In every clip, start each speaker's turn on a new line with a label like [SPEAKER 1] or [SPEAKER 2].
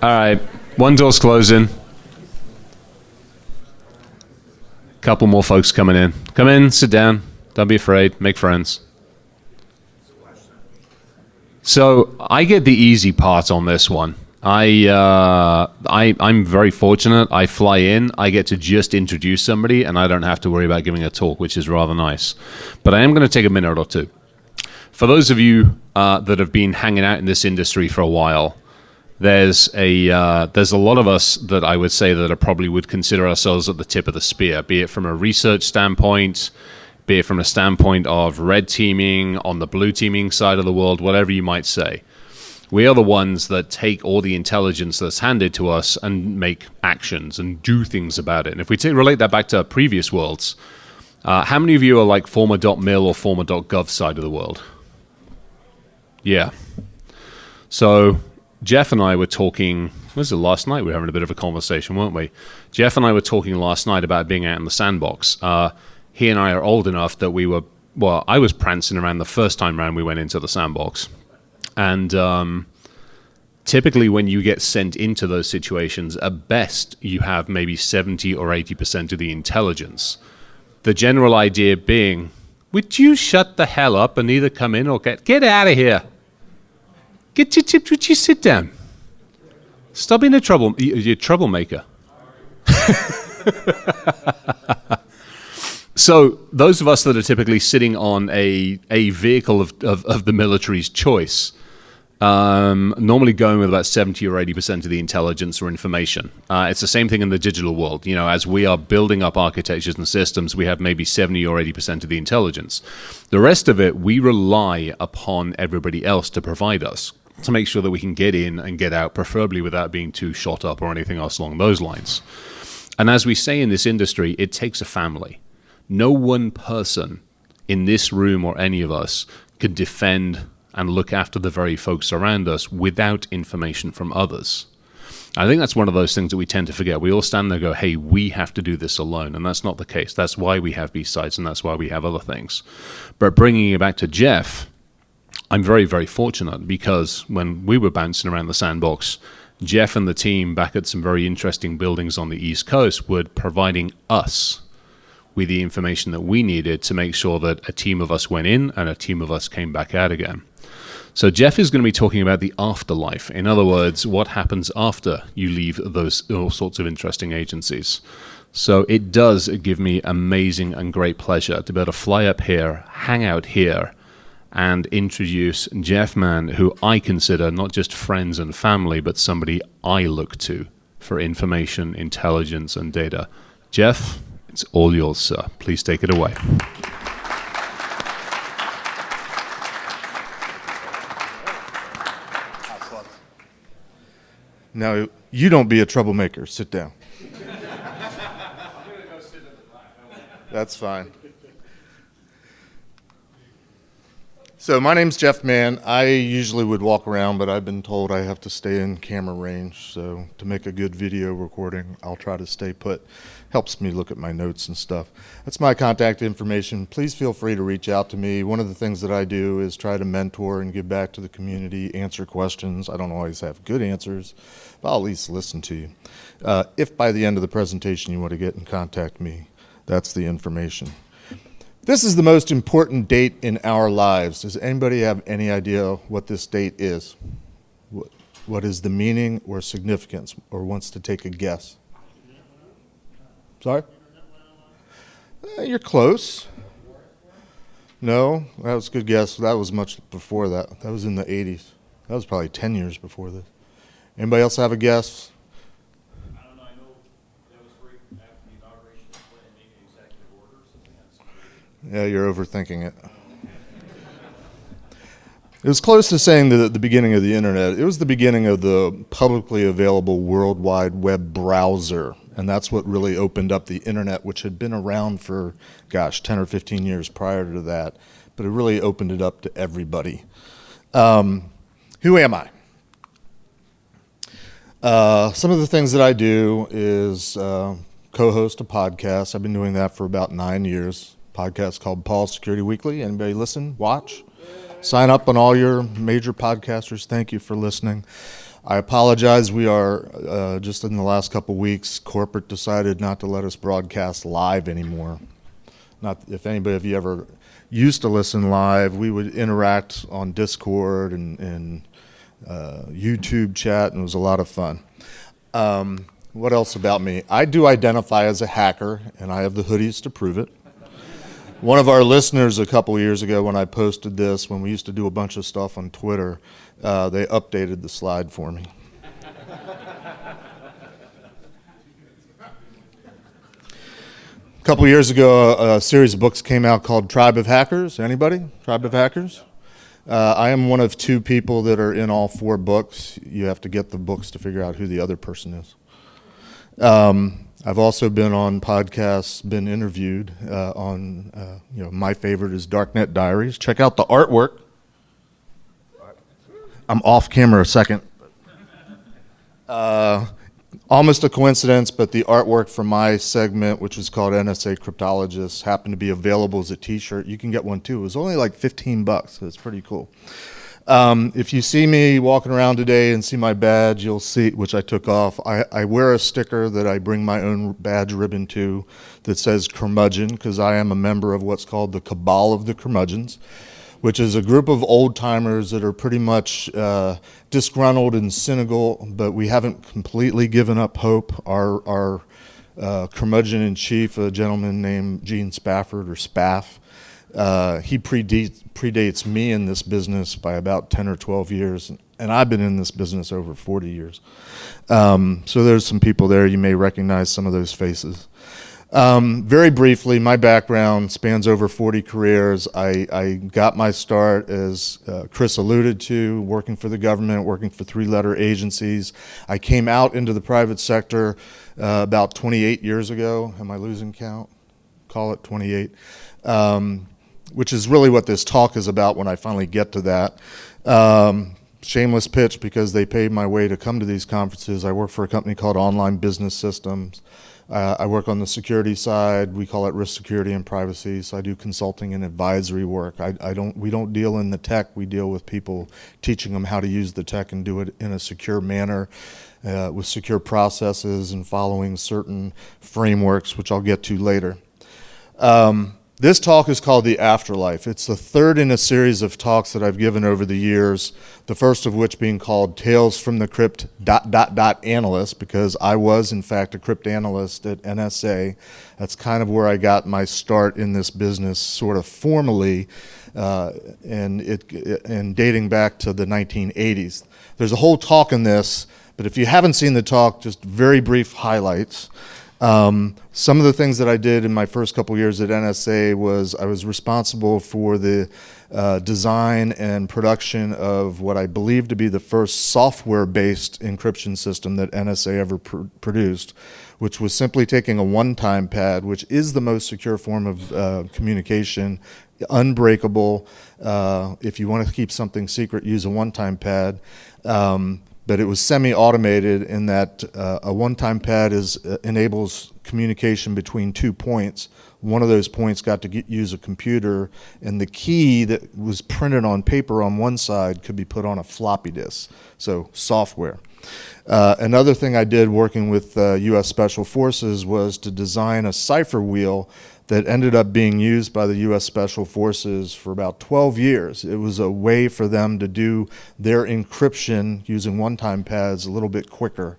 [SPEAKER 1] All right, one door's closing. Couple more folks coming in. Come in, sit down. Don't be afraid. Make friends. So I get the easy part on this one. I'm very fortunate. I fly in. I get to just introduce somebody, and I don't have to worry about giving a talk, which is rather nice. But I am going to take a minute or two. For those of you that have been hanging out in this industry for a while, there's a lot of us that I would say that probably would consider ourselves at the tip of the spear, be it from a research standpoint, be it from a standpoint of red teaming, on the blue teaming side of the world, whatever you might say. We are the ones that take all the intelligence that's handed to us and make actions and do things about it. And if we relate that back to previous worlds, how many of you are like former .mil or former .gov side of the world? Yeah. So Jeff and I were talking, was it last night? We were having a bit of a conversation, weren't we? Jeff and I were talking last night about being out in the sandbox. He and I are old enough that I was prancing around the first time round we went into the sandbox. And typically when you get sent into those situations, at best you have maybe 70 or 80% of the intelligence. The general idea being, would you shut the hell up and either come in or get out of here? Would you sit down? Stop being you're a troublemaker. So those of us that are typically sitting on a vehicle of the military's choice, normally going with about 70 or 80% of the intelligence or information. It's the same thing in the digital world. You know, as we are building up architectures and systems, we have maybe 70 or 80% of the intelligence. The rest of it, we rely upon everybody else to provide us, to make sure that we can get in and get out, preferably without being too shot up or anything else along those lines. And as we say in this industry, it takes a family. No one person in this room or any of us could defend and look after the very folks around us without information from others. I think that's one of those things that we tend to forget. We all stand there and go, hey, we have to do this alone. And that's not the case. That's why we have BSides, and that's why we have other things. But bringing it back to Jeff, I'm very, very fortunate because when we were bouncing around the sandbox, Jeff and the team back at some very interesting buildings on the East Coast were providing us with the information that we needed to make sure that a team of us went in and a team of us came back out again. So Jeff is going to be talking about the afterlife. In other words, what happens after you leave those all sorts of interesting agencies. So it does give me amazing and great pleasure to be able to fly up here, hang out here, and introduce Jeff Mann, who I consider not just friends and family, but somebody I look to for information, intelligence, and data. Jeff, it's all yours, sir. Please take it away.
[SPEAKER 2] Now, you don't be a troublemaker. Sit down. That's fine. So my name's Jeff Mann. I usually would walk around, but I've been told I have to stay in camera range. So to make a good video recording, I'll try to stay put. Helps me look at my notes and stuff. That's my contact information. Please feel free to reach out to me. One of the things that I do is try to mentor and give back to the community, answer questions. I don't always have good answers, but I'll at least listen to you. If by the end of the presentation you want to get in contact me, that's the information. This is the most important date in our lives. Does anybody have any idea what this date is? What is the meaning or significance, or wants to take a guess? Sorry? You're close. No, that was a good guess. That was much before that. That was in the 80s. That was probably 10 years before this. Anybody else have a guess?
[SPEAKER 3] I don't know. I know that was right after the inauguration of Clinton, maybe an executive order or something.
[SPEAKER 2] Yeah, you're overthinking it. It was close to saying the beginning of the internet. It was the beginning of the publicly available World Wide Web browser. And that's what really opened up the internet, which had been around for, 10 or 15 years prior to that. But it really opened it up to everybody. Who am I? Some of the things that I do is co-host a podcast. I've been doing that for about 9 years. Podcast called Paul's Security Weekly. Anybody listen? Watch? Sign up on all your major podcasters. Thank you for listening. I apologize. We are, just in the last couple weeks, corporate decided not to let us broadcast live anymore. Not if anybody of you ever used to listen live, we would interact on Discord and YouTube chat, and it was a lot of fun. What else about me? I do identify as a hacker, and I have the hoodies to prove it. One of our listeners a couple years ago, when I posted this, when we used to do a bunch of stuff on Twitter, they updated the slide for me. A couple years ago, a series of books came out called Tribe of Hackers. Anybody? Tribe of Hackers? I am one of two people that are in all four books. You have to get the books to figure out who the other person is. I've also been on podcasts, been interviewed on, my favorite is Darknet Diaries. Check out the artwork. I'm off camera a second. Almost a coincidence, but the artwork for my segment, which was called NSA Cryptologist, happened to be available as a t-shirt. You can get one too. It was only like $15, so it's pretty cool. If you see me walking around today and see my badge, you'll see, which I took off, I wear a sticker that I bring my own badge ribbon to that says curmudgeon, because I am a member of what's called the Cabal of the Curmudgeons, which is a group of old-timers that are pretty much disgruntled and cynical, but we haven't completely given up hope. Our curmudgeon-in-chief, a gentleman named Gene Spafford, or Spaff, he predates me in this business by about 10 or 12 years, and I've been in this business over 40 years. So there's some people there. You may recognize some of those faces. Very briefly, my background spans over 40 careers. I got my start, as Chris alluded to, working for the government, working for three-letter agencies. I came out into the private sector about 28 years ago. Am I losing count? Call it 28. Which is really what this talk is about when I finally get to that. Shameless pitch, because they paid my way to come to these conferences. I work for a company called Online Business Systems. I work on the security side. We call it risk, security, and privacy. So I do consulting and advisory work. We don't deal in the tech. We deal with people, teaching them how to use the tech and do it in a secure manner, with secure processes and following certain frameworks, which I'll get to later. This talk is called The Afterlife. It's the third in a series of talks that I've given over the years, the first of which being called Tales from the Crypt ... Analyst, because I was, in fact, a crypt analyst at NSA. That's kind of where I got my start in this business, sort of formally, and dating back to the 1980s. There's a whole talk in this, but if you haven't seen the talk, just very brief highlights. Some of the things that I did in my first couple years at NSA was I was responsible for the design and production of what I believe to be the first software-based encryption system that NSA ever produced, which was simply taking a one-time pad, which is the most secure form of communication, unbreakable. If you want to keep something secret, use a one-time pad. But it was semi-automated in that a one-time pad enables communication between 2 points. One of those points got to use a computer, and the key that was printed on paper on one side could be put on a floppy disk, so software. Another thing I did working with U.S. Special Forces was to design a cipher wheel that ended up being used by the U.S. Special Forces for about 12 years. It was a way for them to do their encryption using one-time pads a little bit quicker,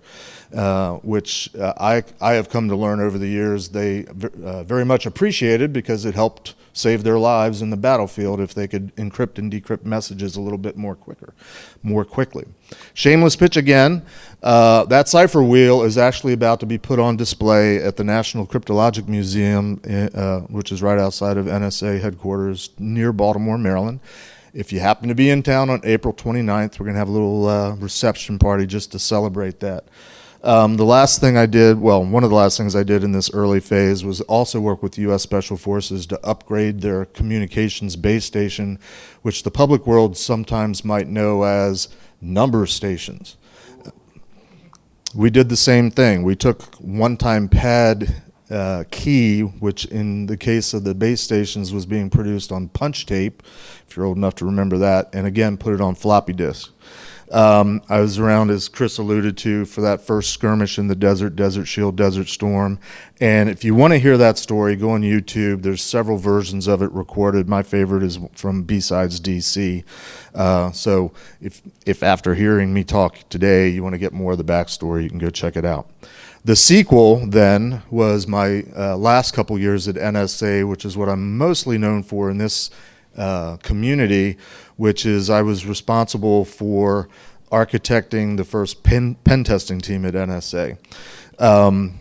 [SPEAKER 2] which I have come to learn over the years they very much appreciated, because it helped save their lives in the battlefield if they could encrypt and decrypt messages a little bit more quickly. Shameless pitch again. That cipher wheel is actually about to be put on display at the National Cryptologic Museum, which is right outside of NSA headquarters near Baltimore, Maryland. If you happen to be in town on April 29th, we're going to have a little reception party just to celebrate that. The last thing I did, well, one of the last things I did in this early phase was also work with the U.S. Special Forces to upgrade their communications base station, which the public world sometimes might know as number stations. We did the same thing. We took one-time pad key, which in the case of the base stations was being produced on punch tape, if you're old enough to remember that, and again put it on floppy disk. I was around, as Chris alluded to, for that first skirmish in the desert, Desert Shield, Desert Storm. And if you want to hear that story, go on YouTube. There's several versions of it recorded. My favorite is from BSides DC. So if after hearing me talk today, you want to get more of the backstory, you can go check it out. The sequel then was my last couple years at NSA, which is what I'm mostly known for in this community, which is I was responsible for architecting the first pen testing team at NSA.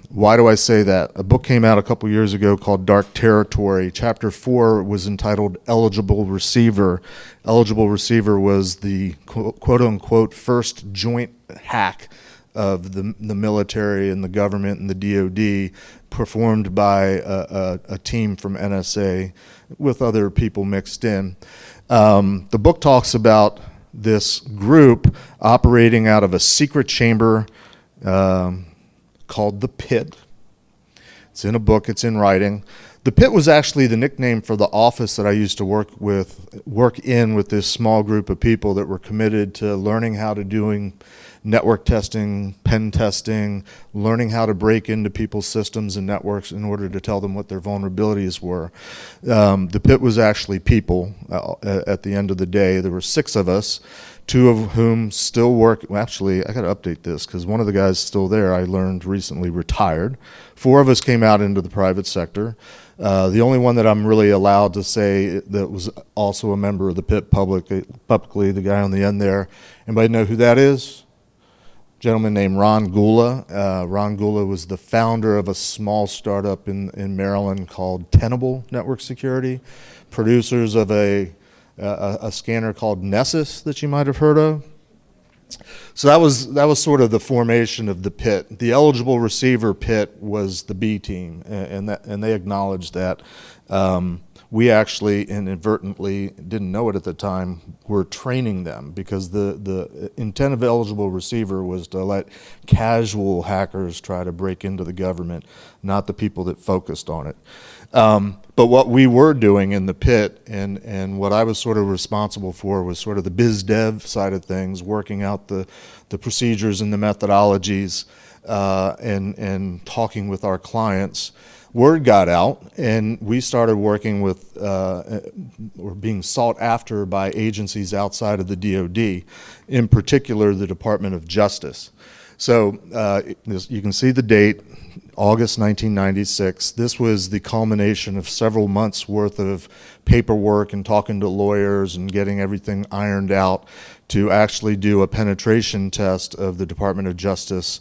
[SPEAKER 2] Why do I say that? A book came out a couple years ago called Dark Territory. Chapter 4 was entitled Eligible Receiver. Eligible Receiver was the quote-unquote first joint hack of the military and the government and the DoD, performed by a team from NSA with other people mixed in. The book talks about this group operating out of a secret chamber called the Pit. It's in a book, it's in writing. The Pit was actually the nickname for the office that I used to work in with this small group of people that were committed to learning how to doing network testing, pen testing, learning how to break into people's systems and networks in order to tell them what their vulnerabilities were. The Pit was actually people at the end of the day. There were 6 of us, 2 of whom still work. Well, actually, I got to update this because one of the guys still there, I learned recently, retired. 4 of us came out into the private sector. The only one that I'm really allowed to say that was also a member of the Pit publicly, the guy on the end there. Anybody know who that is? Gentleman named Ron Gula. Ron Gula was the founder of a small startup in Maryland called Tenable Network Security, producers of a scanner called Nessus that you might have heard of. So that was sort of the formation of the Pit. The Eligible Receiver Pit was the B team, and they acknowledged that. We actually inadvertently, didn't know it at the time, were training them because the intent of Eligible Receiver was to let casual hackers try to break into the government, not the people that focused on it. But what we were doing in the Pit and what I was sort of responsible for was sort of the biz dev side of things, working out the procedures and the methodologies and talking with our clients. Word got out, and we started working with, or being sought after by agencies outside of the DoD, in particular the Department of Justice. So you can see the date, August 1996. This was the culmination of several months worth of paperwork and talking to lawyers and getting everything ironed out to actually do a penetration test of the Department of Justice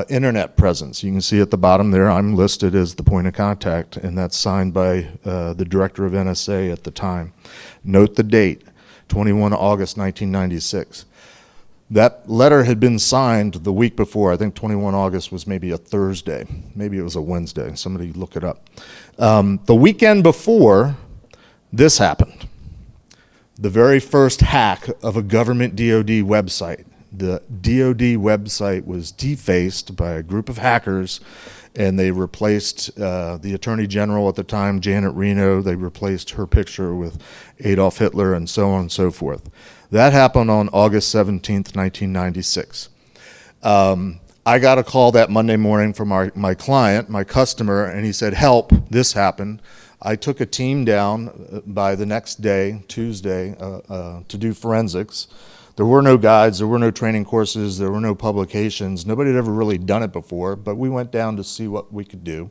[SPEAKER 2] internet presence. You can see at the bottom there, I'm listed as the point of contact, and that's signed by the director of NSA at the time. Note the date, 21 August 1996. That letter had been signed the week before. I think 21 August was maybe a Thursday. Maybe it was a Wednesday. Somebody look it up. The weekend before, this happened. The very first hack of a government DoD website. The DoD website was defaced by a group of hackers, and they replaced the Attorney General at the time, Janet Reno. They replaced her picture with Adolf Hitler and so on and so forth. That happened on August 17th, 1996. I got a call that Monday morning from my client, my customer, and he said, help, this happened. I took a team down by the next day, Tuesday, to do forensics. There were no guides, there were no training courses, there were no publications. Nobody had ever really done it before, but we went down to see what we could do.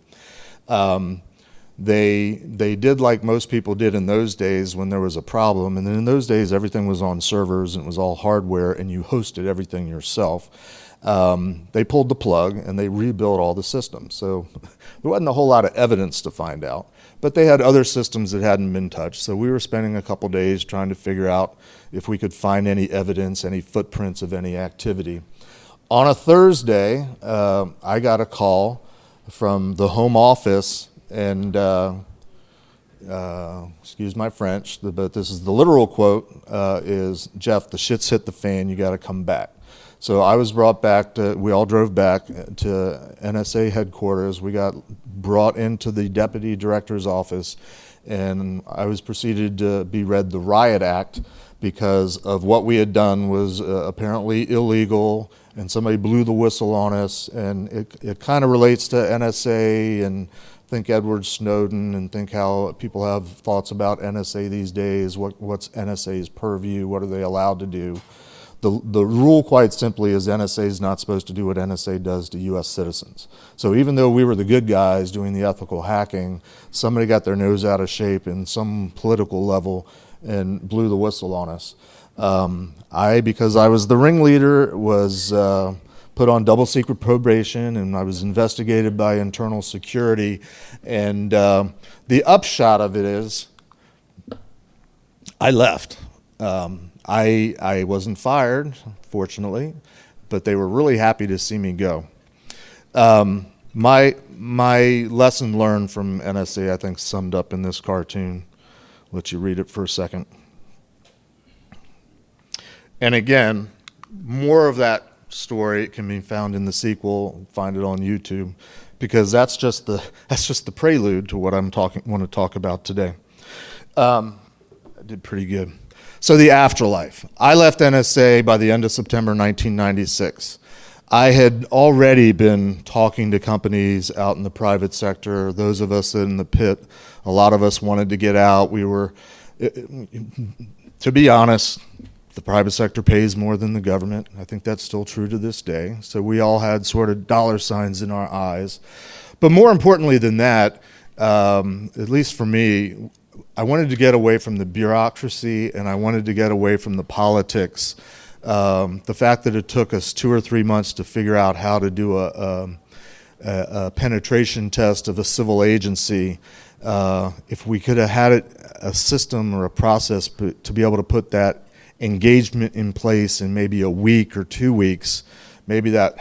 [SPEAKER 2] They did like most people did in those days when there was a problem, and then in those days everything was on servers and it was all hardware and you hosted everything yourself. They pulled the plug and they rebuilt all the systems. So there wasn't a whole lot of evidence to find out, but they had other systems that hadn't been touched. So we were spending a couple days trying to figure out if we could find any evidence, any footprints of any activity. On a Thursday, I got a call from the home office, and excuse my French, but this is the literal quote, is, Jeff, the shit's hit the fan, you gotta come back. So I was brought back we all drove back to NSA headquarters. We got brought into the deputy director's office, and I was proceeded to be read the Riot Act. because of what we had done was apparently illegal, and somebody blew the whistle on us, and it kind of relates to NSA, and think Edward Snowden, and think how people have thoughts about NSA these days. What's NSA's purview? What are they allowed to do? The rule, quite simply, is NSA is not supposed to do what NSA does to U.S. citizens. So even though we were the good guys doing the ethical hacking, somebody got their nose out of shape in some political level and blew the whistle on us. Because I was the ringleader, was put on double secret probation, and I was investigated by internal security. And the upshot of it is I left. I wasn't fired, fortunately, but they were really happy to see me go. My lesson learned from NSA, I think, summed up in this cartoon. Let you read it for a second. And again, more of that story can be found in the sequel. Find it on YouTube, because that's just the prelude to what want to talk about today. I did pretty good. So the afterlife. I left NSA by the end of September 1996. I had already been talking to companies out in the private sector. Those of us in the pit, a lot of us wanted to get out. We were, to be honest, the private sector pays more than the government. I think that's still true to this day. So we all had sort of dollar signs in our eyes. But more importantly than that, at least for me, I wanted to get away from the bureaucracy, and I wanted to get away from the politics. The fact that it took us 2 or 3 months to figure out how to do a penetration test of a civil agency, if we could have had a system or a process to be able to put that engagement in place in maybe a week or 2 weeks, maybe that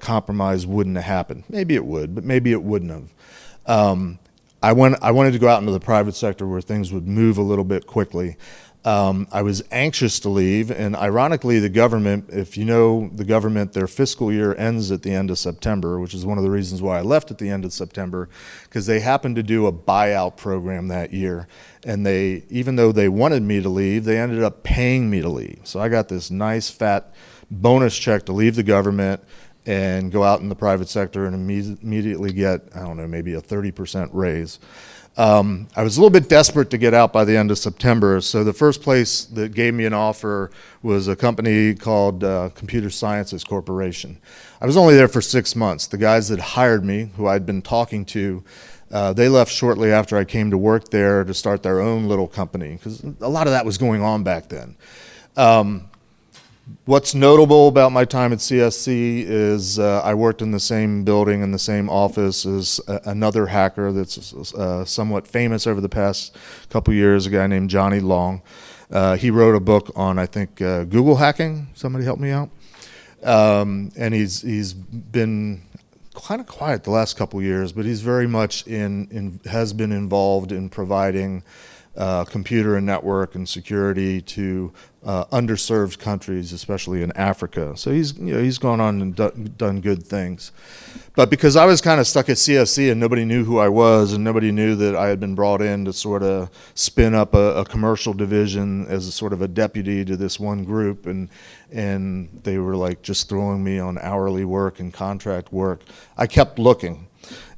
[SPEAKER 2] compromise wouldn't have happened. Maybe it would, but maybe it wouldn't have. I wanted to go out into the private sector where things would move a little bit quickly. I was anxious to leave, and ironically, the government, if you know the government, their fiscal year ends at the end of September, which is one of the reasons why I left at the end of September, because they happened to do a buyout program that year, and even though they wanted me to leave, they ended up paying me to leave. So I got this nice fat bonus check to leave the government and go out in the private sector and immediately get, I don't know, maybe a 30% raise. I was a little bit desperate to get out by the end of September, so the first place that gave me an offer was a company called Computer Sciences Corporation. I was only there for 6 months. The guys that hired me, who I'd been talking to, they left shortly after I came to work there to start their own little company, because a lot of that was going on back then. What's notable about my time at CSC is I worked in the same building, in the same office as another hacker that's somewhat famous over the past couple years, a guy named Johnny Long. He wrote a book on, I think, Google hacking. Somebody help me out. And he's been kind of quiet the last couple years, but he's very much has been involved in providing computer and network and security to underserved countries, especially in Africa. So he's gone on and done good things. But because I was kind of stuck at CSC and nobody knew who I was, and nobody knew that I had been brought in to sort of spin up a commercial division as a sort of a deputy to this one group, and they were like just throwing me on hourly work and contract work, I kept looking.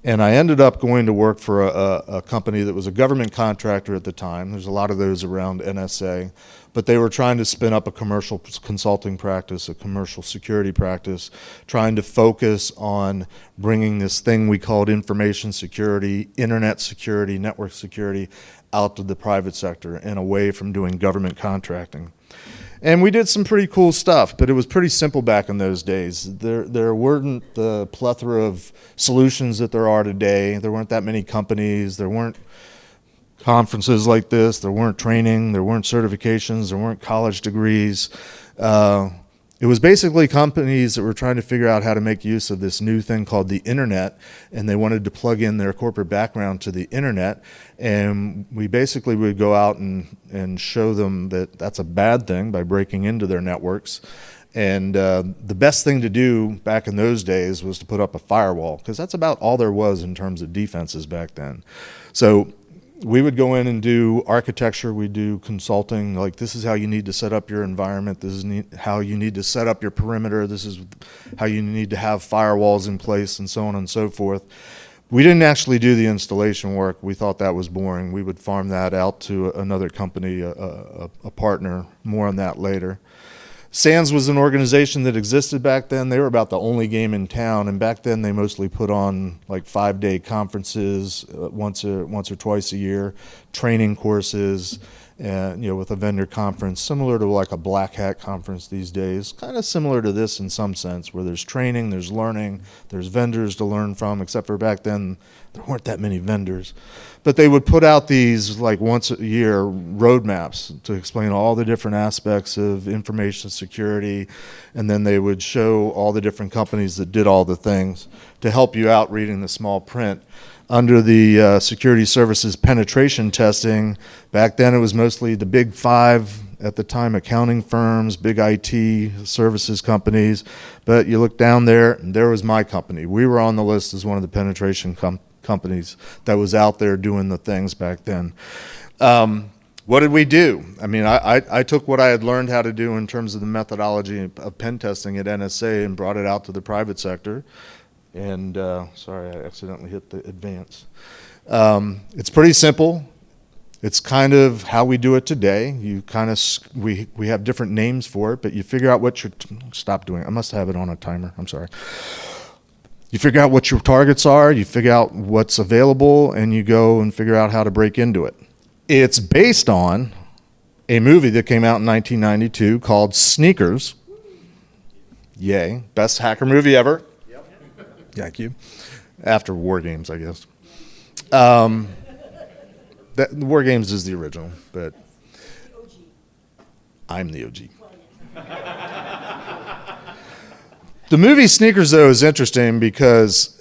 [SPEAKER 2] And I ended up going to work for a company that was a government contractor at the time. There's a lot of those around NSA. But they were trying to spin up a commercial consulting practice, a commercial security practice, trying to focus on bringing this thing we called information security, internet security, network security out to the private sector and away from doing government contracting. And we did some pretty cool stuff, but it was pretty simple back in those days. There weren't the plethora of solutions that there are today. There weren't that many companies. There weren't conferences like this. There weren't training. There weren't certifications. There weren't college degrees. It was basically companies that were trying to figure out how to make use of this new thing called the internet, and they wanted to plug in their corporate background to the internet. And we basically would go out and show them that that's a bad thing by breaking into their networks. And the best thing to do back in those days was to put up a firewall, because that's about all there was in terms of defenses back then. So we would go in and do architecture. We do consulting. Like, this is how you need to set up your environment. This is how you need to set up your perimeter. This is how you need to have firewalls in place, and so on and so forth. We didn't actually do the installation work. We thought that was boring. We would farm that out to another company, a partner. More on that later. SANS was an organization that existed back then. They were about the only game in town, and back then they mostly put on like 5-day conferences once or twice a year, training courses, and with a vendor conference, similar to like a Black Hat conference these days, kind of similar to this in some sense, where there's training, there's learning, there's vendors to learn from, except for back then there weren't that many vendors. But they would put out these like once a year roadmaps to explain all the different aspects of information security, and then they would show all the different companies that did all the things to help you out reading the small print. Under the security services penetration testing, back then it was mostly the big 5 at the time, accounting firms, big IT services companies. But you look down there, and there was my company. We were on the list as one of the penetration companies that was out there doing the things back then. What did we do? I mean, I took what I had learned how to do in terms of the methodology of pen testing at NSA and brought it out to the private sector. And sorry, I accidentally hit the advance. It's pretty simple. It's kind of how we do it today. You kind of we have different names for it, but you figure out what stop doing it. I must have it on a timer. I'm sorry. You figure out what your targets are. You figure out what's available, and you go and figure out how to break into it. It's based on a movie that came out in 1992 called Sneakers. Yay! Best hacker movie ever. Thank you. After War Games, I guess. War Games is the original, but I'm the OG. The movie Sneakers, though, is interesting because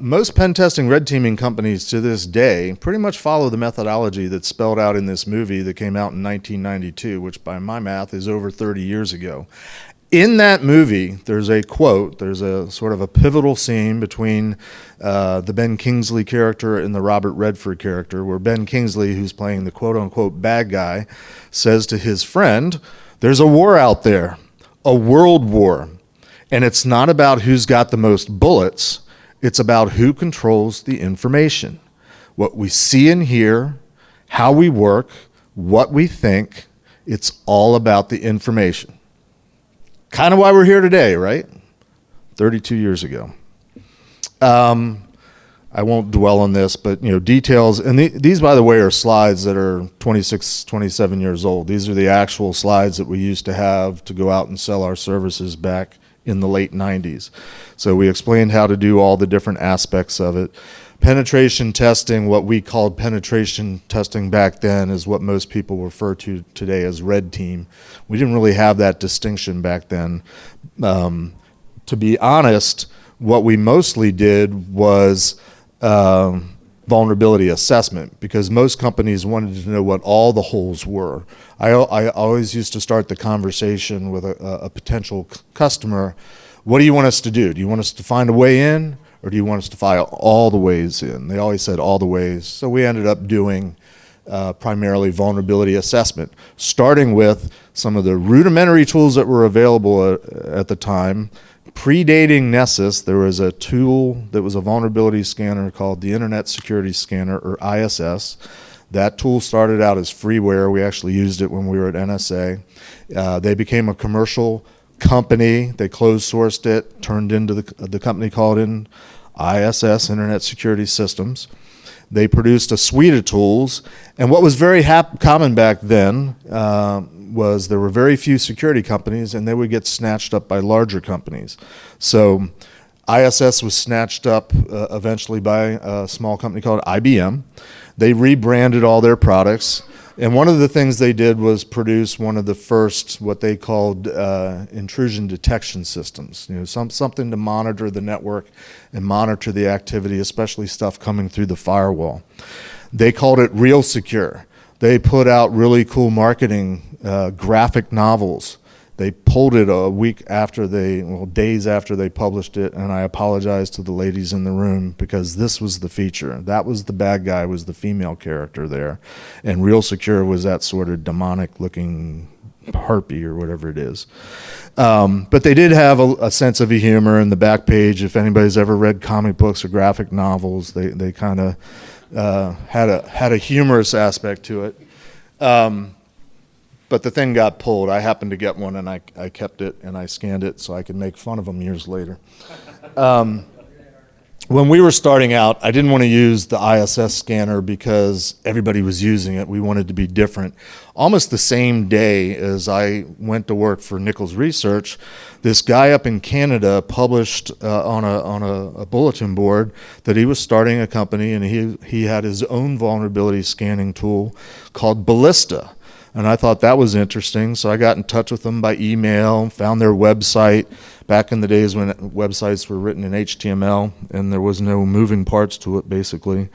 [SPEAKER 2] most pen testing red teaming companies to this day pretty much follow the methodology that's spelled out in this movie that came out in 1992, which by my math is over 30 years ago. In that movie, there's a quote, there's a sort of a pivotal scene between the Ben Kingsley character and the Robert Redford character, where Ben Kingsley, who's playing the quote-unquote bad guy, says to his friend, there's a war out there, a world war, and it's not about who's got the most bullets, it's about who controls the information. What we see and hear, how we work, what we think, it's all about the information. Kind of why we're here today, right? 32 years ago. I won't dwell on this, but details, and these, by the way, are slides that are 26, 27 years old. These are the actual slides that we used to have to go out and sell our services back in the late 90s. So we explained how to do all the different aspects of it. Penetration testing, what we called penetration testing back then, is what most people refer to today as red team. We didn't really have that distinction back then. To be honest, what we mostly did was vulnerability assessment, because most companies wanted to know what all the holes were. I always used to start the conversation with a potential customer. What do you want us to do? Do you want us to find a way in, or do you want us to file all the ways in? They always said all the ways. So we ended up doing primarily vulnerability assessment, starting with some of the rudimentary tools that were available at the time. Predating Nessus, there was a tool that was a vulnerability scanner called the Internet Security Scanner, or ISS. That tool started out as freeware. We actually used it when we were at NSA. They became a commercial company. They closed sourced it, turned into the company called ISS, Internet Security Systems. They produced a suite of tools, and what was very common back then was there were very few security companies, and they would get snatched up by larger companies. So ISS was snatched up eventually by a small company called IBM. They rebranded all their products, and one of the things they did was produce one of the first, what they called intrusion detection systems. Something to monitor the network and monitor the activity, especially stuff coming through the firewall. They called it Real Secure. They put out really cool marketing graphic novels They pulled it a week after days after they published it, and I apologize to the ladies in the room because this was the feature. That was the bad guy, was the female character there, and Real Secure was that sort of demonic-looking harpy or whatever it is. But they did have a sense of humor in the back page. If anybody's ever read comic books or graphic novels, they kind of had a humorous aspect to it. But the thing got pulled. I happened to get one, and I kept it, and I scanned it so I could make fun of them years later. When we were starting out, I didn't want to use the ISS scanner because everybody was using it. We wanted to be different. Almost the same day as I went to work for Nichols Research, this guy up in Canada published on a bulletin board that he was starting a company, and he had his own vulnerability scanning tool called Ballista. And I thought that was interesting, so I got in touch with them by email, found their website, back in the days when websites were written in HTML and there was no moving parts to it, basically.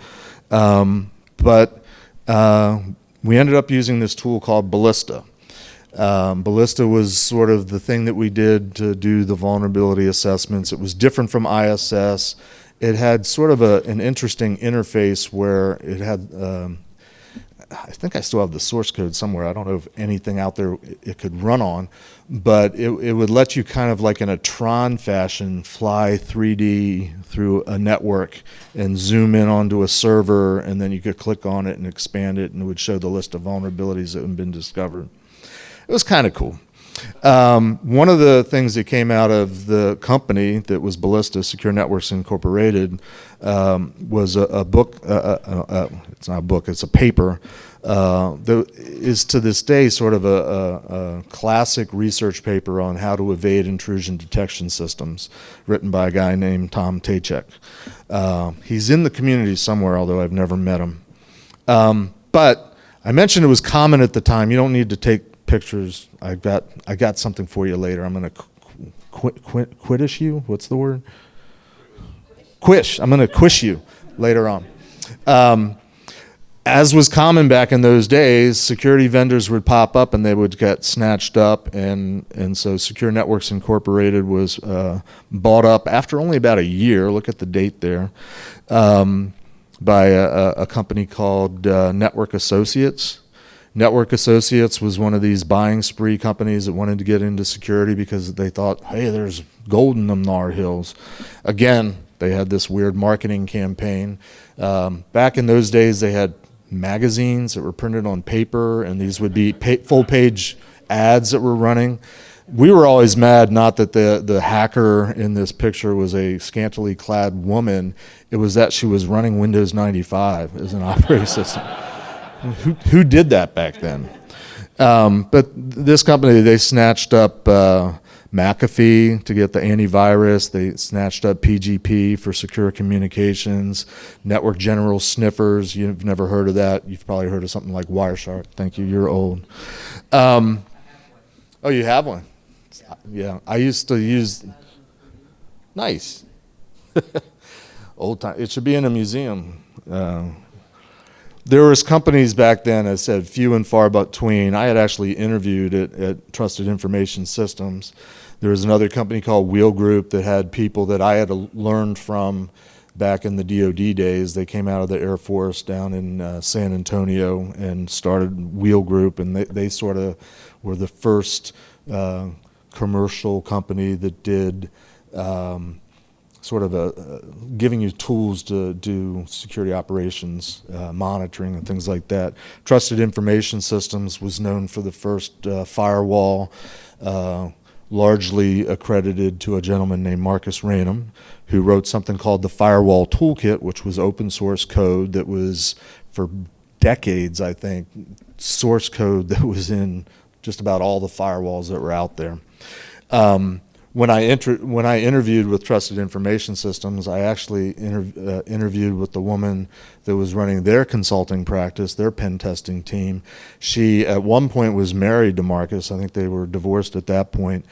[SPEAKER 2] But we ended up using this tool called Ballista. Ballista was sort of the thing that we did to do the vulnerability assessments. It was different from ISS. It had sort of an interesting interface where it had I think I still have the source code somewhere. I don't know if anything out there it could run on, but it would let you kind of like in a Tron fashion fly 3D through a network and zoom in onto a server, and then you could click on it and expand it, and it would show the list of vulnerabilities that had been discovered. It was kind of cool. One of the things that came out of the company that was Ballista, Secure Networks Incorporated, was a book. It's not a book, it's a paper that is to this day sort of a classic research paper on how to evade intrusion detection systems, written by a guy named Tom Tachek. He's in the community somewhere, although I've never met him. But I mentioned it was common at the time. You don't need to take pictures. I got something for you later. I'm going to quitish you. What's the word? Quish. I'm going to quish you later on. As was common back in those days, security vendors would pop up and they would get snatched up, and so Secure Networks Incorporated was bought up after only about a year. Look at the date there. By a company called Network Associates. Network Associates was one of these buying spree companies that wanted to get into security because they thought, hey, there's gold in them Nar Hills. Again, they had this weird marketing campaign. Back in those days, they had magazines that were printed on paper, and these would be full-page ads that were running. We were always mad, not that the hacker in this picture was a scantily clad woman. It was that she was running Windows 95 as an operating system. Who did that back then? But this company, they snatched up McAfee to get the antivirus. They snatched up PGP for secure communications, Network General Sniffers. You've never heard of that. You've probably heard of something like Wireshark. Thank you, you're old. Oh, you have one? Yeah, I used to use, nice. Old time, it should be in a museum. There was companies back then that said few and far between. I had actually interviewed at Trusted Information Systems. There was another company called Wheel Group that had people that I had learned from back in the DoD days. They came out of the Air Force down in San Antonio and started Wheel Group, and they sort of were the first commercial company that did sort of giving you tools to do security operations, monitoring and things like that. Trusted Information Systems was known for the first firewall, largely accredited to a gentleman named Marcus Raynham, who wrote something called the Firewall Toolkit, which was open source code that was, for decades, I think, source code that was in just about all the firewalls that were out there. When I interviewed with Trusted Information Systems, I actually interviewed with the woman that was running their consulting practice, their pen testing team. She, at one point, was married to Marcus. I think they were divorced at that point.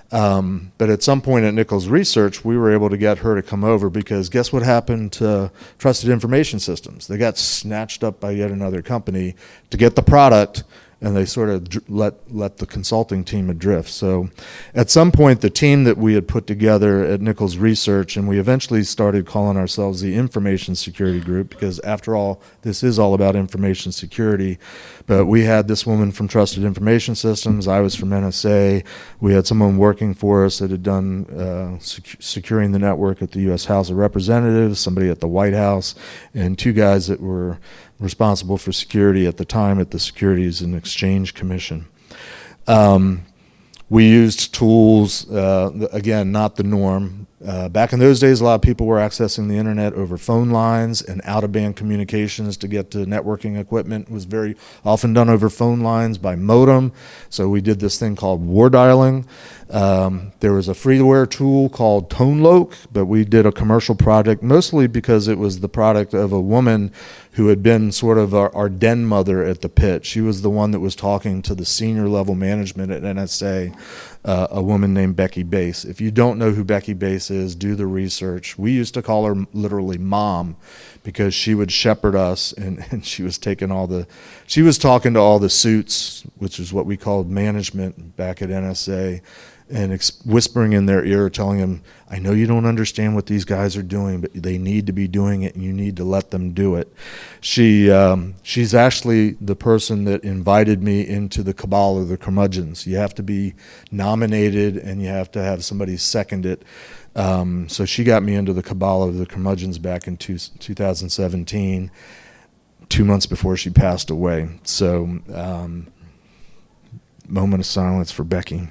[SPEAKER 2] But at some point at Nichols Research, we were able to get her to come over because guess what happened to Trusted Information Systems? They got snatched up by yet another company to get the product, and they sort of let the consulting team adrift. So at some point, the team that we had put together at Nichols Research, and we eventually started calling ourselves the Information Security Group, because after all, this is all about information security. But we had this woman from Trusted Information Systems, I was from NSA, we had someone working for us that had done securing the network at the U.S. House of Representatives, somebody at the White House, and two guys that were responsible for security at the time at the Securities and Exchange Commission. We used tools, again, not the norm. Back in those days, a lot of people were accessing the internet over phone lines, and out-of-band communications to get to networking equipment was very often done over phone lines by modem. So we did this thing called war dialing. There was a freeware tool called ToneLoke, but we did a commercial project mostly because it was the product of a woman who had been sort of our den mother at the pit. She was the one that was talking to the senior level management at NSA, a woman named Becky Bass. If you don't know who Becky Bass is, do the research. We used to call her literally Mom, because she would shepherd us, and she was talking to all the suits, which is what we called management back at NSA, and whispering in their ear, telling them, I know you don't understand what these guys are doing, but they need to be doing it, and you need to let them do it. She's actually the person that invited me into the cabal of the curmudgeons. You have to be nominated, and you have to have somebody second it. So she got me into the cabal of the curmudgeons back in 2017, 2 months before she passed away. So moment of silence for Becky.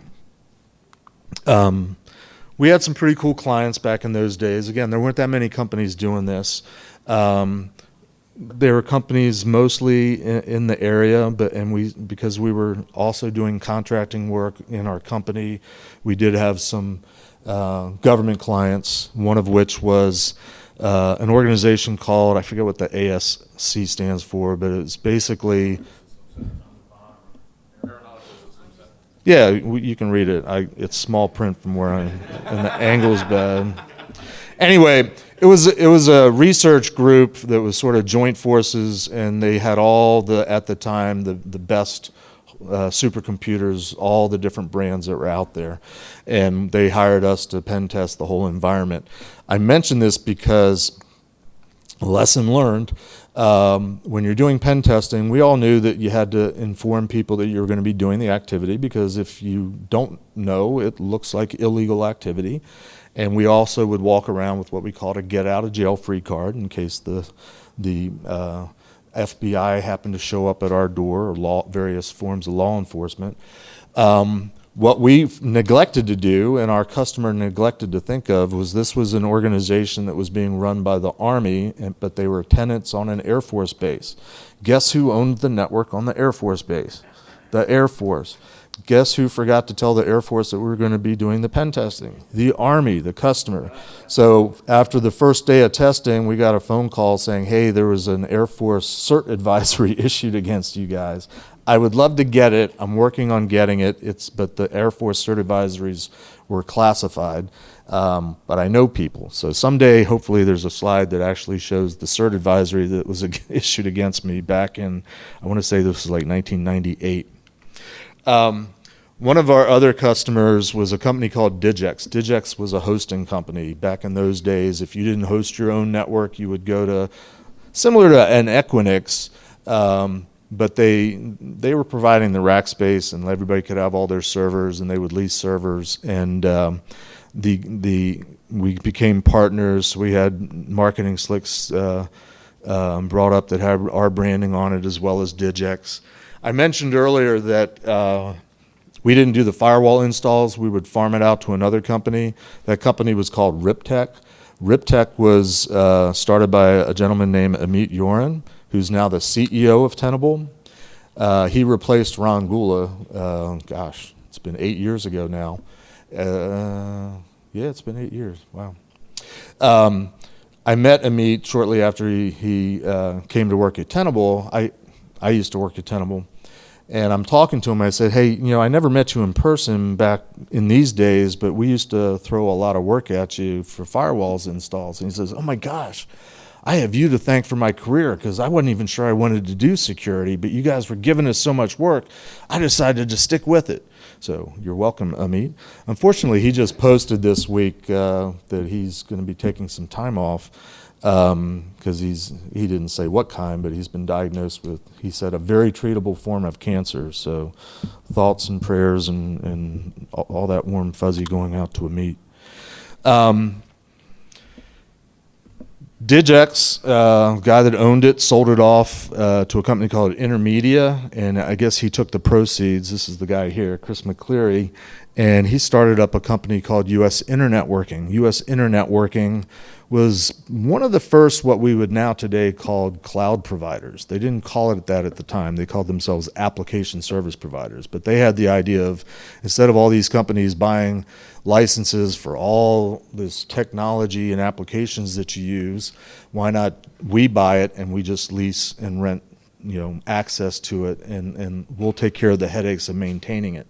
[SPEAKER 2] We had some pretty cool clients back in those days. Again, there weren't that many companies doing this. There were companies mostly in the area, because we were also doing contracting work in our company, we did have some government clients, one of which was an organization called, I forget what the ASC stands for, but it's basically... Yeah, you can read it. It's small print from where I am, and the angle's bad. Anyway, it was a research group that was sort of joint forces, and they had all at the time, the best supercomputers, all the different brands that were out there. And they hired us to pen test the whole environment. I mention this because, lesson learned, when you're doing pen testing, we all knew that you had to inform people that you were going to be doing the activity, because if you don't know, it looks like illegal activity. And we also would walk around with what we called a get out of jail free card in case the FBI happened to show up at our door, or various forms of law enforcement. What we neglected to do, and our customer neglected to think of, was this was an organization that was being run by the Army, but they were tenants on an Air Force base. Guess who owned the network on the Air Force base? The Air Force. Guess who forgot to tell the Air Force that we were going to be doing the pen testing? The Army, the customer. So after the first day of testing, we got a phone call saying, hey, there was an Air Force cert advisory issued against you guys. I would love to get it. I'm working on getting it. But the Air Force cert advisories were classified. But I know people. So someday, hopefully, there's a slide that actually shows the cert advisory that was issued against me back in, I want to say this was like 1998. One of our other customers was a company called Digex. Digex was a hosting company. Back in those days, if you didn't host your own network, you would go to, similar to an Equinix, but they were providing the rack space, and everybody could have all their servers, and they would lease servers. And we became partners. We had marketing slicks brought up that had our branding on it, as well as Digex. I mentioned earlier that we didn't do the firewall installs. We would farm it out to another company. That company was called Riptech. Riptech was started by a gentleman named Amit Yoran, who's now the CEO of Tenable. He replaced Ron Gula, gosh, it's been 8 years ago now. Yeah, it's been 8 years, wow. I met Amit shortly after he came to work at Tenable. I used to work at Tenable. And I'm talking to him, I said, hey, I never met you in person back in these days, but we used to throw a lot of work at you for firewalls installs. And he says, oh my gosh, I have you to thank for my career because I wasn't even sure I wanted to do security, but you guys were giving us so much work, I decided to stick with it. So you're welcome, Amit. Unfortunately, he just posted this week that he's going to be taking some time off because he didn't say what kind, but he's been diagnosed with, he said, a very treatable form of cancer. So thoughts and prayers and all that warm fuzzy going out to Amit. Digex, guy that owned it, sold it off to a company called Intermedia, and I guess he took the proceeds. This is the guy here, Chris McCleary, and he started up a company called US Internetworking. US Internetworking was one of the first what we would now today call cloud providers. They didn't call it that at the time. They called themselves application service providers. But they had the idea of, instead of all these companies buying licenses for all this technology and applications that you use, why not we buy it and we just lease and rent, access to it, and we'll take care of the headaches of maintaining it.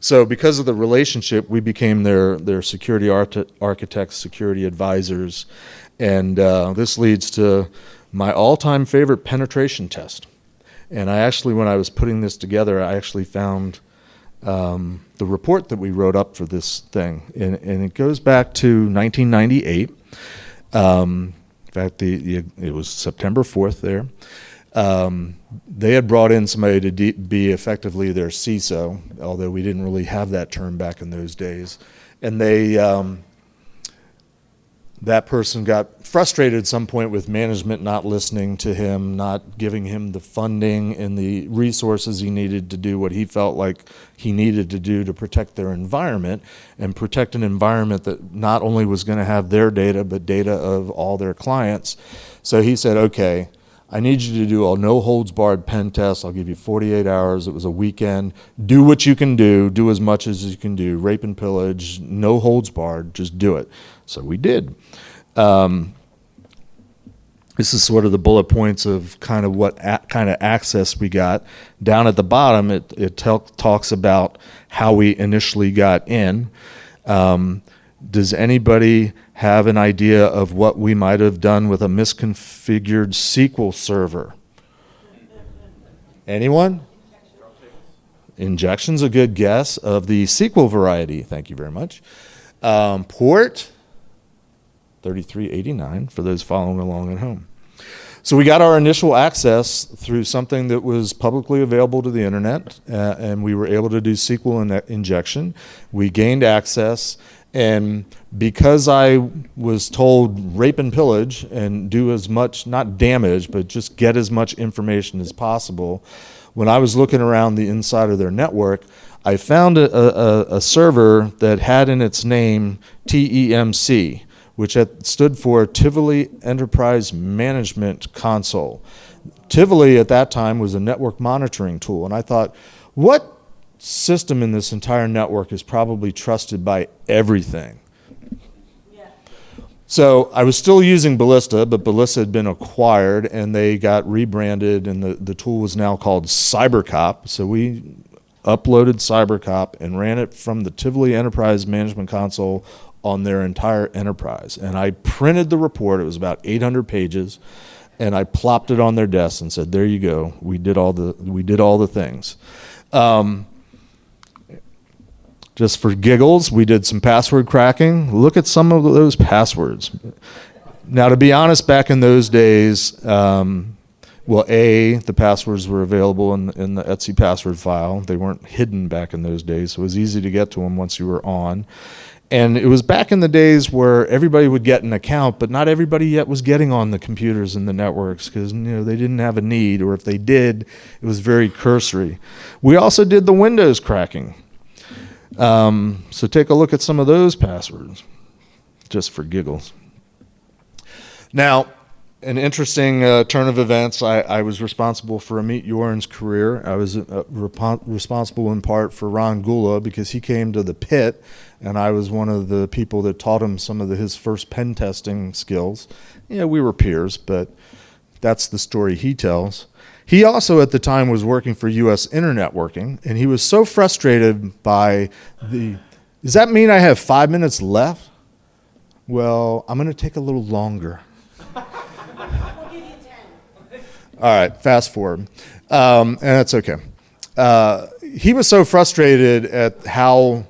[SPEAKER 2] So because of the relationship, we became their security architects, security advisors, and this leads to my all-time favorite penetration test. And I actually, when I was putting this together, I actually found the report that we wrote up for this thing, and it goes back to 1998. In fact, it was September 4th there. They had brought in somebody to be effectively their CISO, although we didn't really have that term back in those days. And that person got frustrated at some point with management not listening to him, not giving him the funding and the resources he needed to do what he felt like he needed to do to protect their environment, and protect an environment that not only was going to have their data, but data of all their clients. So he said, okay, I need you to do a no-holds-barred pen test. I'll give you 48 hours. It was a weekend. Do what you can do as much as you can do, rape and pillage, no holds barred, just do it. So we did. This is sort of the bullet points of kind of what kind of access we got. Down at the bottom, it talks about how we initially got in. Does anybody have an idea of what we might have done with a misconfigured SQL server? Anyone? Injection's a good guess of the SQL variety. Thank you very much. Port 3389 for those following along at home. So we got our initial access through something that was publicly available to the internet, and we were able to do SQL injection. We gained access. And because I was told rape and pillage and do as much, not damage, but just get as much information as possible, when I was looking around the inside of their network, I found a server that had in its name TEMC, which stood for Tivoli Enterprise Management Console. Tivoli at that time was a network monitoring tool, and I thought, what system in this entire network is probably trusted by everything? Yeah. So I was still using Ballista, but Ballista had been acquired and they got rebranded, and the tool was now called CyberCop. So we uploaded CyberCop and ran it from the Tivoli Enterprise Management Console on their entire enterprise. And I printed the report. It was about 800 pages, and I plopped it on their desk and said, there you go. We did all the things. Just for giggles, we did some password cracking. Look at some of those passwords. Now, to be honest, back in those days, the passwords were available in the Etsy password file. They weren't hidden back in those days, so it was easy to get to them once you were on. And it was back in the days where everybody would get an account, but not everybody yet was getting on the computers and the networks because they didn't have a need, or if they did, it was very cursory. We also did the Windows cracking. So take a look at some of those passwords, just for giggles. Now, an interesting turn of events. I was responsible for Amit Yoren's career. I was responsible in part for Ron Gula because he came to the pit, and I was one of the people that taught him some of his first pen testing skills. We were peers, but that's the story he tells. He also at the time was working for US Internetworking, and he was so frustrated by does that mean I have 5 minutes left? Well, I'm going to take a little longer. All right, fast forward. And that's okay. He was so frustrated at how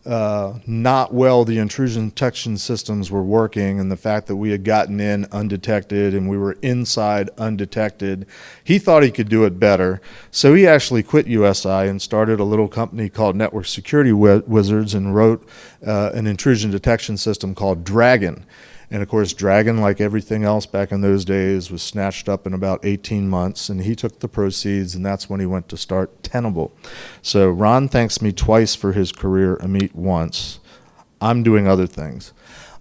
[SPEAKER 2] not well the intrusion detection systems were working and the fact that we had gotten in undetected and we were inside undetected. He thought he could do it better. So he actually quit USI and started a little company called Network Security Wizards and wrote an intrusion detection system called Dragon. And of course, Dragon, like everything else back in those days, was snatched up in about 18 months, and he took the proceeds, and that's when he went to start Tenable. So Ron thanks me twice for his career, Amit once. I'm doing other things.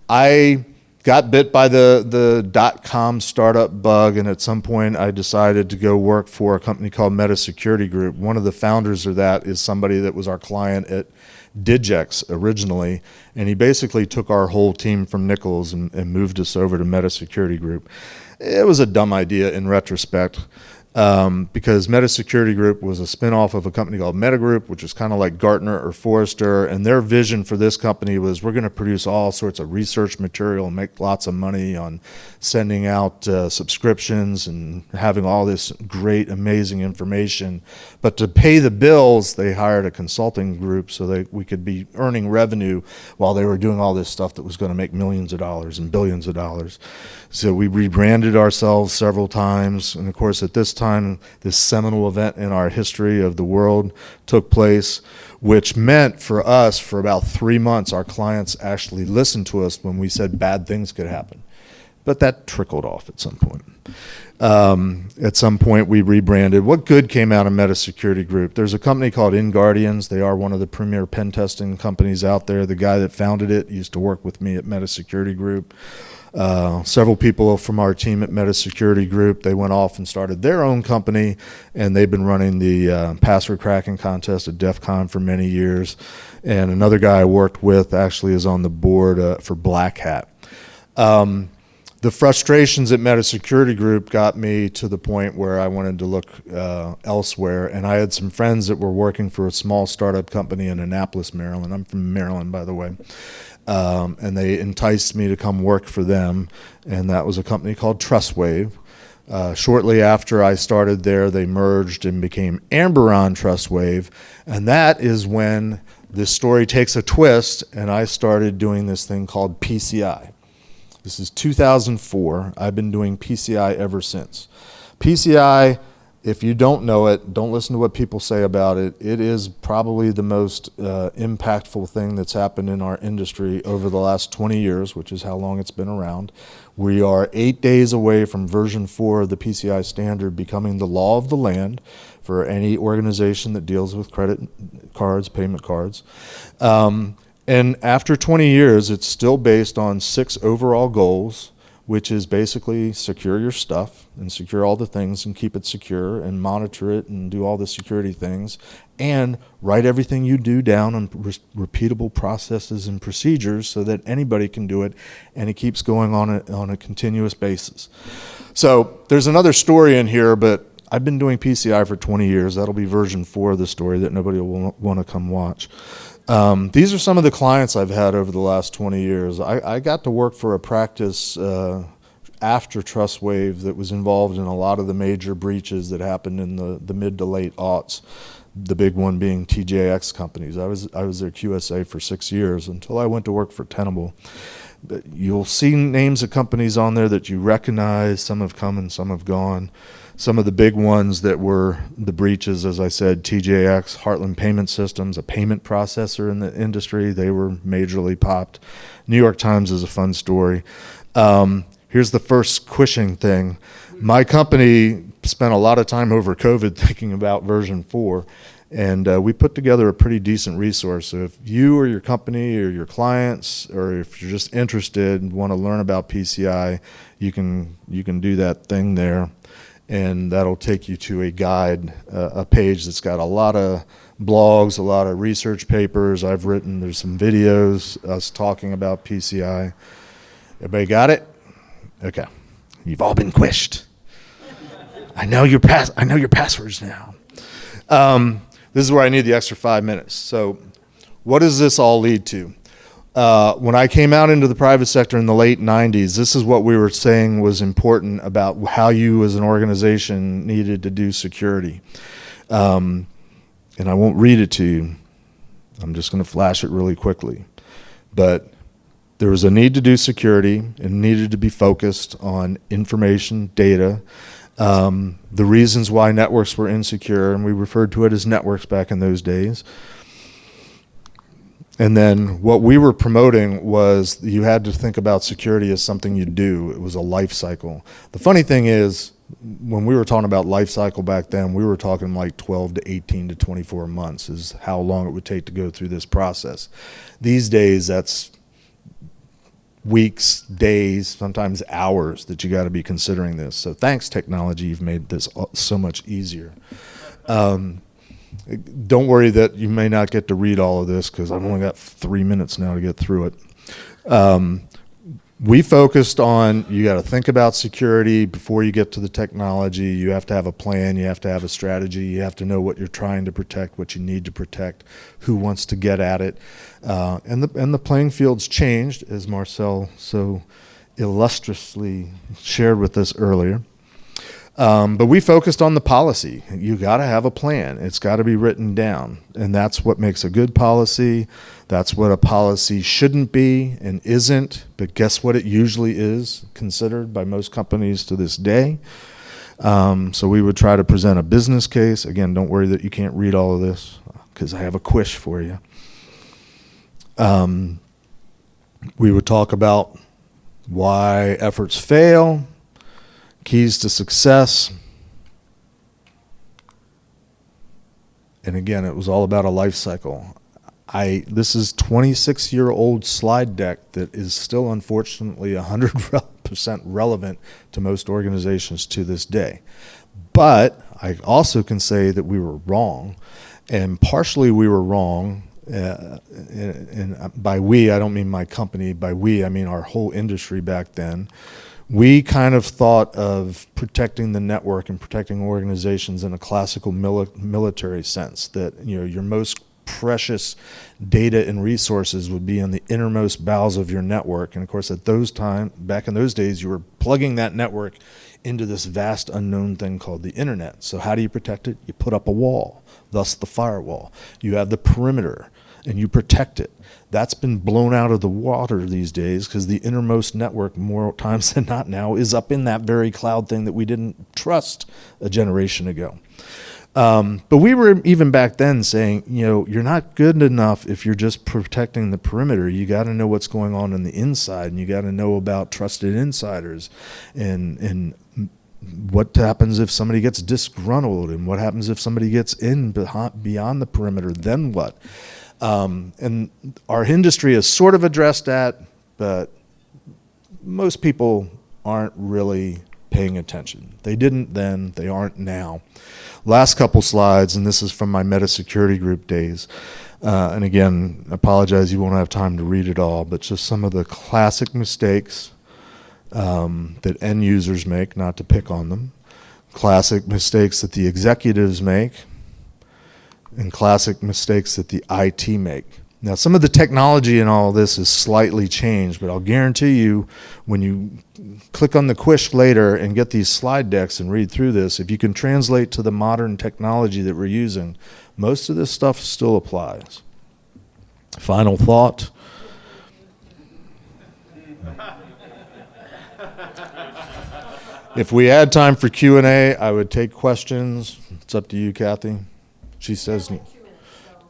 [SPEAKER 2] I got bit by the .com startup bug, and at some point I decided to go work for a company called Meta Security Group. One of the founders of that is somebody that was our client at Digex originally, and he basically took our whole team from Nichols and moved us over to Meta Security Group. It was a dumb idea in retrospect, because Meta Security Group was a spinoff of a company called Meta Group, which is kind of like Gartner or Forrester, and their vision for this company was, we're going to produce all sorts of research material and make lots of money on sending out subscriptions and having all this great, amazing information. But to pay the bills, they hired a consulting group so we could be earning revenue while they were doing all this stuff that was going to make millions of dollars and billions of dollars. So we rebranded ourselves several times, and of course at this time, this seminal event in our history of the world took place, which meant for us, for about 3 months, our clients actually listened to us when we said bad things could happen. But that trickled off at some point. At some point, we rebranded. What good came out of Meta Security Group? There's a company called InGuardians. They are one of the premier pen testing companies out there. The guy that founded it used to work with me at Meta Security Group. Several people from our team at Meta Security Group, they went off and started their own company, and they've been running the password cracking contest at DEF CON for many years. And another guy I worked with actually is on the board for Black Hat. The frustrations at Meta Security Group got me to the point where I wanted to look elsewhere, and I had some friends that were working for a small startup company in Annapolis, Maryland. I'm from Maryland, by the way. And they enticed me to come work for them, and that was a company called TrustWave. Shortly after I started there, they merged and became Amberon TrustWave, and that is when this story takes a twist, and I started doing this thing called PCI. This is 2004. I've been doing PCI ever since. PCI, if you don't know it, don't listen to what people say about it. It is probably the most impactful thing that's happened in our industry over the last 20 years, which is how long it's been around. We are 8 days away from version 4 of the PCI standard becoming the law of the land for any organization that deals with credit cards, payment cards. And after 20 years, it's still based on 6 overall goals, which is basically secure your stuff and secure all the things and keep it secure and monitor it and do all the security things and write everything you do down on repeatable processes and procedures so that anybody can do it, and it keeps going on a continuous basis. So there's another story in here, but I've been doing PCI for 20 years. That'll be version 4 of the story that nobody will want to come watch. These are some of the clients I've had over the last 20 years. I got to work for a practice after TrustWave that was involved in a lot of the major breaches that happened in the mid to late aughts, the big one being TJX companies. I was their QSA for 6 years until I went to work for Tenable. You'll see names of companies on there that you recognize. Some have come and some have gone. Some of the big ones that were the breaches, as I said, TJX, Heartland Payment Systems, a payment processor in the industry, they were majorly popped. New York Times is a fun story. Here's the first squishing thing. My company spent a lot of time over COVID thinking about version 4, and we put together a pretty decent resource. So if you or your company or your clients, or if you're just interested and want to learn about PCI, you can do that thing there. And that'll take you to a guide, a page that's got a lot of blogs, a lot of research papers I've written. There's some videos, us talking about PCI. Everybody got it? Okay. You've all been quished. I know your passwords now. This is where I need the extra 5 minutes. So what does this all lead to? When I came out into the private sector in the late 90s, this is what we were saying was important about how you as an organization needed to do security. And I won't read it to you. I'm just going to flash it really quickly. But there was a need to do security and needed to be focused on information, data, the reasons why networks were insecure, and we referred to it as networks back in those days. And then what we were promoting was you had to think about security as something you do. It was a life cycle. The funny thing is, when we were talking about life cycle back then, we were talking like 12 to 18 to 24 months is how long it would take to go through this process. These days, that's weeks, days, sometimes hours that you got to be considering this. So thanks, technology, you've made this so much easier. Don't worry that you may not get to read all of this because I've only got 3 minutes now to get through it. We focused on you got to think about security before you get to the technology. You have to have a plan. You have to have a strategy. You have to know what you're trying to protect, what you need to protect, who wants to get at it. And the playing field's changed, as Marcel so illustriously shared with us earlier. But we focused on the policy. You got to have a plan. It's got to be written down. And that's what makes a good policy. That's what a policy shouldn't be and isn't. But guess what it usually is considered by most companies to this day. So we would try to present a business case. Again, don't worry that you can't read all of this because I have a quiz for you. We would talk about why efforts fail, keys to success. And again, it was all about a life cycle. This is 26-year-old slide deck that is still unfortunately 100% relevant to most organizations to this day. But I also can say that we were wrong, and partially we were wrong. And by we, I don't mean my company. By we, I mean our whole industry back then. We kind of thought of protecting the network and protecting organizations in a classical military sense, that your most precious data and resources would be in the innermost bowels of your network. And of course, back in those days, you were plugging that network into this vast unknown thing called the internet. So how do you protect it? You put up a wall, thus the firewall. You have the perimeter, and you protect it. That's been blown out of the water these days because the innermost network, more times than not now, is up in that very cloud thing that we didn't trust a generation ago. But we were even back then saying, you're not good enough if you're just protecting the perimeter. You got to know what's going on the inside, and you got to know about trusted insiders and what happens if somebody gets disgruntled, and what happens if somebody gets in beyond the perimeter, then what? And our industry has sort of addressed that, but most people aren't really paying attention. They didn't then, they aren't now. Last couple slides, and this is from my Meta Security Group days. And again, I apologize, you won't have time to read it all, but just some of the classic mistakes that end users make, not to pick on them, classic mistakes that the executives make, and classic mistakes that the IT make. Now, some of the technology in all this is slightly changed, but I'll guarantee you when you click on the quiz later and get these slide decks and read through this, if you can translate to the modern technology that we're using, most of this stuff still applies. Final thought. If we had time for Q&A, I would take questions. It's up to you, Kathy. She says,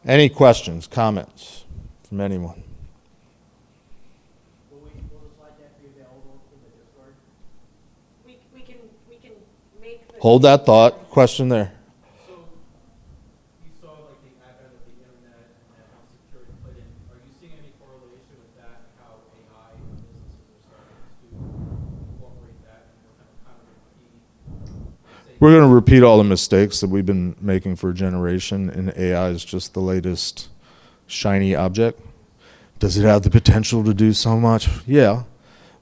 [SPEAKER 2] any questions, comments from anyone?
[SPEAKER 4] Will the slide deck be available in the Discord?
[SPEAKER 5] We can make the...
[SPEAKER 2] Hold that thought. Question there.
[SPEAKER 4] So you saw like the advent of the internet and how security played in. Are you seeing any correlation with that, how AI and businesses are starting to incorporate that and kind of repeat?
[SPEAKER 2] We're going to repeat all the mistakes that we've been making for a generation, and AI is just the latest shiny object. Does it have the potential to do so much? Yeah,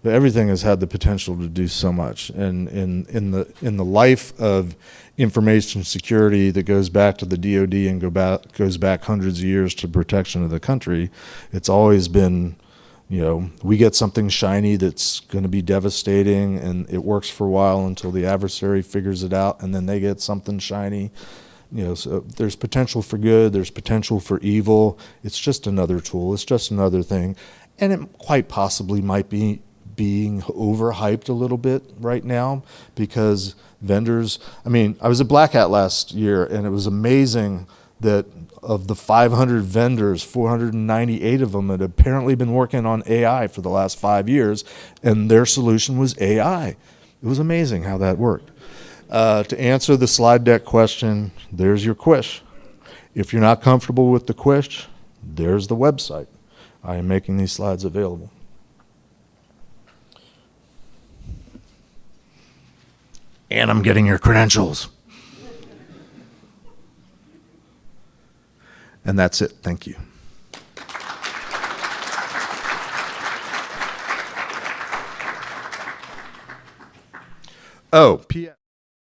[SPEAKER 2] but everything has had the potential to do so much. And in the life of information security that goes back to the DoD and goes back hundreds of years to protection of the country, it's always been We get something shiny that's going to be devastating, and it works for a while until the adversary figures it out, and then they get something shiny. So there's potential for good, there's potential for evil. It's just another tool, it's just another thing. And it quite possibly might be being overhyped a little bit right now because vendors, I was at Black Hat last year, and it was amazing that of the 500 vendors, 498 of them had apparently been working on AI for the last 5 years, and their solution was AI. It was amazing how that worked. To answer the slide deck question, there's your quiz. If you're not comfortable with the quiz, there's the website. I am making these slides available. And I'm getting your credentials. And that's it. Thank you. Oh, P.S.